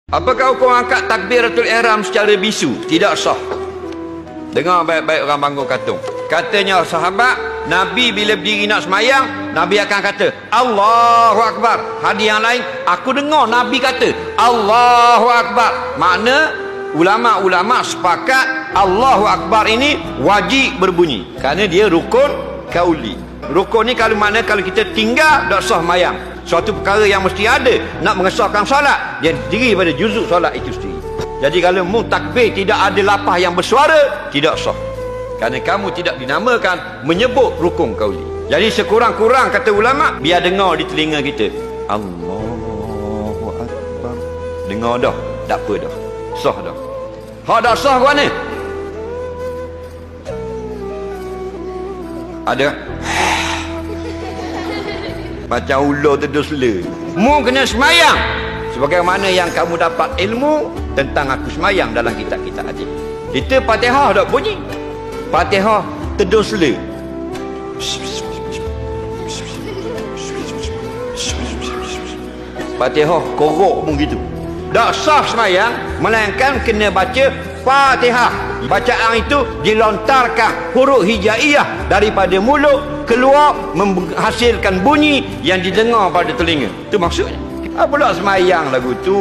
Apakah hukum angkat takbiratul ihram secara bisu? Tidak sah. Dengar baik-baik orang bangun katung. Katanya sahabat, Nabi bila berdiri nak semayang, Nabi akan kata Allahu Akbar. Hadis yang lain, aku dengar Nabi kata Allahu Akbar. Makna ulama-ulama sepakat Allahu Akbar ini wajib berbunyi, kerana dia rukun kauli. Rukun ni kalau kita tinggal tak sah semayang. Suatu perkara yang mesti ada nak mengesahkan solat, dia diri pada juzuk solat itu sendiri. Jadi kalau mu takbir tidak ada lapah yang bersuara, tidak sah, kerana kamu tidak dinamakan menyebut rukun kauli. Jadi sekurang-kurang kata ulama, biar dengar di telinga kita Allahu Akbar. Dengar dah, tak apa dah, sah dah. Hak dah sah ke mana? Ada macam ular terdusla. Mu kena semayang sebagaimana yang kamu dapat ilmu tentang aku semayang dalam kitab-kitab hadis. Kita Fatihah tak bunyi, Fatihah terdusla. Fatihah korok pun gitu. Tak sah semayang, melainkan kena baca Fatihah. Bacaan itu dilontarkan huruf hijaiyah daripada mulut keluar menghasilkan bunyi yang didengar pada telinga. Itu maksudnya. Apa pula semayang lagu tu?